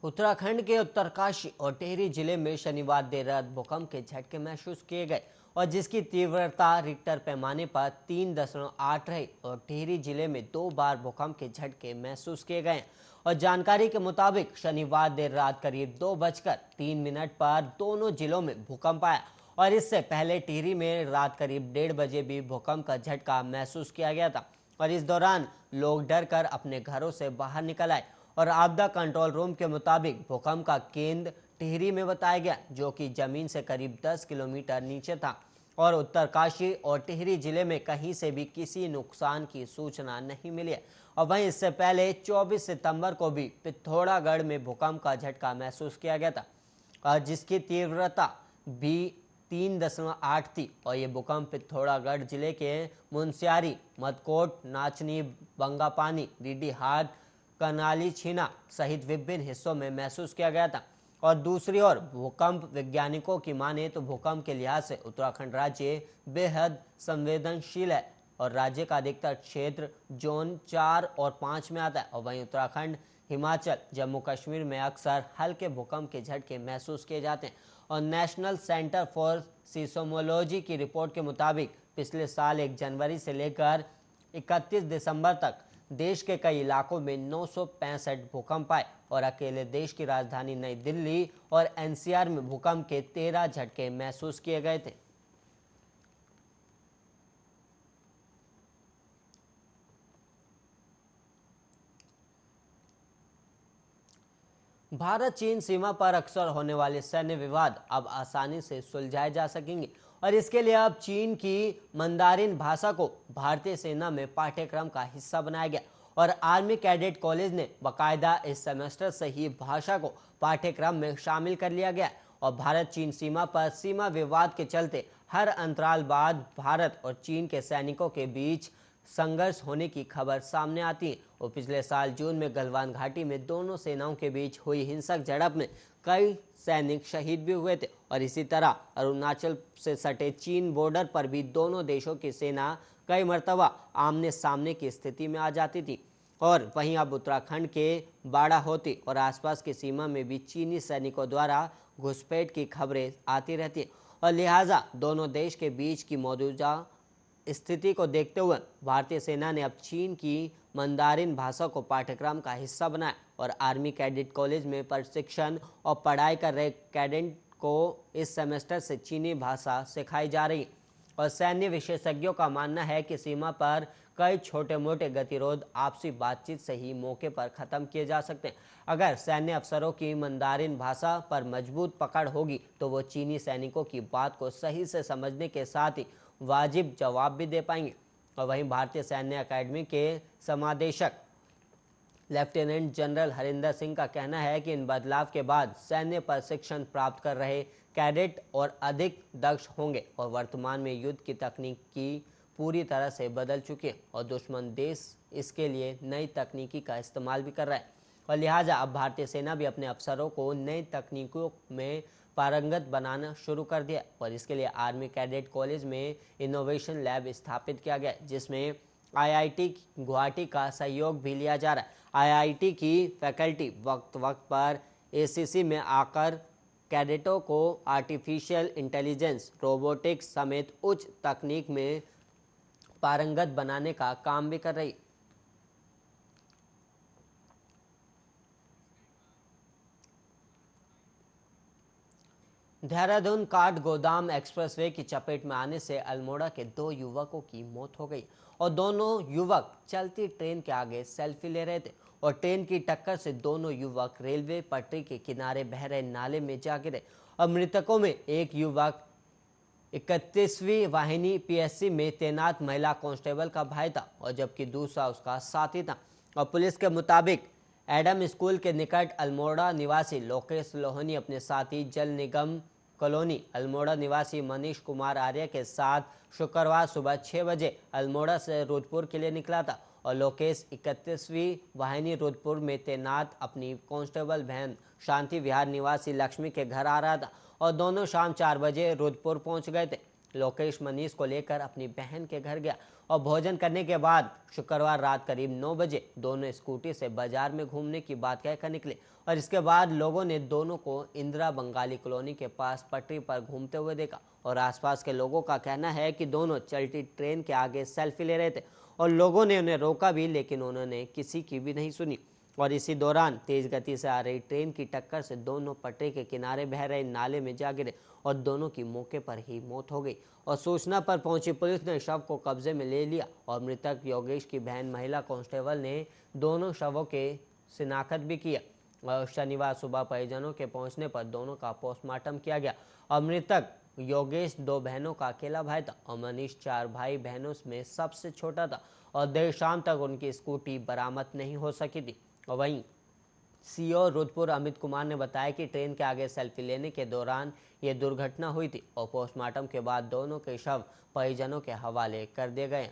उत्तराखंड के उत्तरकाशी और टिहरी जिले में शनिवार देर रात भूकंप के झटके महसूस किए गए और जिसकी तीव्रता रिक्टर पैमाने पर 3.8 रही और टिहरी जिले में 2 बार भूकंप के झटके महसूस किए गए और जानकारी के मुताबिक शनिवार देर रात करीब 2:03 पर दोनों जिलों में भूकंप आया और इससे पहले टिहरी में रात करीब 1:30 बजे भी भूकंप का झटका महसूस किया गया था और इस दौरान लोग डर कर अपने घरों से बाहर निकल आए और आपदा कंट्रोल रूम के मुताबिक भूकंप का केंद्र टिहरी में बताया गया, जो कि जमीन से करीब 10 किलोमीटर नीचे था और उत्तरकाशी और टिहरी जिले में कहीं से भी किसी नुकसान की सूचना नहीं मिली है। और वहीं इससे पहले 24 सितंबर को भी पिथौरागढ़ में भूकंप का झटका महसूस किया गया था और जिसकी तीव्रता भी 3.8 थी और ये भूकंप पिथौरागढ़ जिले के मुनस्यारी, मदकोट, नाचनी, बंगापानी, डीडीहाट, कनाली छीना सहित विभिन्न हिस्सों में महसूस किया गया था। और दूसरी ओर भूकंप वैज्ञानिकों की माने तो भूकंप के लिहाज से उत्तराखंड राज्य बेहद संवेदनशील है और राज्य का अधिकतर क्षेत्र जोन 4 और 5 में आता है और वहीं उत्तराखंड, हिमाचल, जम्मू कश्मीर में अक्सर हल्के भूकंप के झटके महसूस किए जाते हैं। और नेशनल सेंटर फॉर सीस्मोलॉजी की रिपोर्ट के मुताबिक पिछले साल 1 जनवरी से लेकर 31 दिसंबर तक देश के कई इलाकों में 965 भूकंप आए और अकेले देश की राजधानी नई दिल्ली और एनसीआर में भूकंप के 13 झटके महसूस किए गए थे। भारत चीन सीमा पर अक्सर होने वाले सैन्य विवाद अब आसानी से सुलझाए जा सकेंगे और इसके लिए अब चीन की मंदारिन भाषा को भारतीय सेना में पाठ्यक्रम का हिस्सा बनाया गया और आर्मी कैडेट कॉलेज ने बाकायदा इस सेमेस्टर से ही भाषा को पाठ्यक्रम में शामिल कर लिया गया और भारत चीन सीमा पर सीमा विवाद के चलते हर अंतराल बाद भारत और चीन के सैनिकों के बीच संघर्ष होने की खबर सामने आती है और पिछले साल जून में गलवान घाटी में दोनों सेनाओं के बीच हुई हिंसक झड़प में कई सैनिक शहीद भी हुए थे और इसी तरह अरुणाचल से सटे चीन बॉर्डर पर भी दोनों देशों की सेना कई मर्तबा आमने सामने की स्थिति में आ जाती थी और वहीं अब उत्तराखंड के बाड़ाहोती और आसपास की सीमा में भी चीनी सैनिकों द्वारा घुसपैठ की खबरें आती रहती हैं और लिहाजा दोनों देश के बीच की मौजूदा स्थिति को देखते हुए भारतीय सेना ने अब चीन की मंदारिन भाषा को पाठ्यक्रम का हिस्सा बनाया और आर्मी कैडेट कॉलेज में प्रशिक्षण और पढ़ाई कर रहे कैडेट को इस सेमेस्टर से चीनी भाषा सिखाई जा रही है और सैन्य विशेषज्ञों का मानना है कि सीमा पर कई छोटे मोटे गतिरोध आपसी बातचीत से ही मौके पर खत्म किए जा सकते हैं। अगर सैन्य अफसरों की मंदारिन भाषा पर मजबूत पकड़ होगी तो वो चीनी सैनिकों की बात को सही से समझने के साथ ही वाजिब जवाब भी दे पाएंगे। और वहीं भारतीय सैन्य अकादमी के समादेशक लेफ्टिनेंट जनरल हरिंदर सिंह का कहना है कि इन बदलाव के बाद सैन्य प्रशिक्षण प्राप्त कर रहे कैडेट और अधिक दक्ष होंगे और वर्तमान में युद्ध की तकनीक की पूरी तरह से बदल चुकी है और दुश्मन देश इसके लिए नई तकनीकी का इस्तेमाल भी कर रहा है और लिहाजा अब भारतीय सेना भी अपने अफसरों को नई तकनीकों में पारंगत बनाना शुरू कर दिया और इसके लिए आर्मी कैडेट कॉलेज में इनोवेशन लैब स्थापित किया गया जिसमें आईआईटी गुवाहाटी का सहयोग भी लिया जा रहा है। आईआईटी की फैकल्टी वक्त वक्त पर एसीसी में आकर कैडेटों को आर्टिफिशियल इंटेलिजेंस, रोबोटिक्स समेत उच्च तकनीक में पारंगत बनाने का काम भी कर रही। देहरादून काठ गोदाम एक्सप्रेसवे की चपेट में आने से अल्मोड़ा के 2 युवकों की मौत हो गई और दोनों युवक चलती ट्रेन के आगे सेल्फी ले रहे थे और ट्रेन की टक्कर से दोनों युवक रेलवे पटरी के किनारे बह रहे नाले में जा गिरे और मृतकों में एक युवक 31वीं वाहिनी पीएससी में तैनात महिला कांस्टेबल का भाई था और जबकि दूसरा उसका साथी था और पुलिस के मुताबिक एडम स्कूल के निकट अल्मोड़ा निवासी लोकेश लोहनी अपने साथी जल निगम कॉलोनी अल्मोड़ा निवासी मनीष कुमार आर्य के साथ शुक्रवार सुबह 6 बजे अल्मोड़ा से रुद्रपुर के लिए निकला था और लोकेश 31वीं वाहिनी रुद्रपुर में तैनात अपनी कांस्टेबल बहन शांति विहार निवासी लक्ष्मी के घर आ रहा था और दोनों शाम 4 बजे रुद्रपुर पहुंच गए थे। लोकेश मनीष को लेकर अपनी बहन के घर गया और भोजन करने के बाद शुक्रवार रात करीब 9 बजे दोनों स्कूटी से बाजार में घूमने की बात कहकर निकले और इसके बाद लोगों ने दोनों को इंदिरा बंगाली कॉलोनी के पास पटरी पर घूमते हुए देखा और आसपास के लोगों का कहना है कि दोनों चलती ट्रेन के आगे सेल्फी ले रहे थे और लोगों ने उन्हें रोका भी, लेकिन उन्होंने किसी की भी नहीं सुनी। और इसी दौरान तेज गति से आ रही ट्रेन की टक्कर से दोनों पटरी के किनारे बह रहे नाले में जा गिरे और दोनों की मौके पर ही मौत हो गई। और सूचना पर पहुंची पुलिस ने शव को कब्जे में ले लिया और मृतक योगेश की बहन महिला कांस्टेबल ने दोनों शवों के शिनाख्त भी किया और शनिवार सुबह परिजनों के पहुंचने पर दोनों का पोस्टमार्टम किया गया। और मृतक योगेश 2 बहनों का अकेला भाई था और मनीष 4 भाई बहनों में सबसे छोटा था और देर शाम तक उनकी स्कूटी बरामद नहीं हो सकी थी। और वहीं सीओ रुद्रपुर अमित कुमार ने बताया कि ट्रेन के आगे सेल्फी लेने के दौरान ये दुर्घटना हुई थी और पोस्टमार्टम के बाद दोनों के शव परिजनों के हवाले कर दिए गए।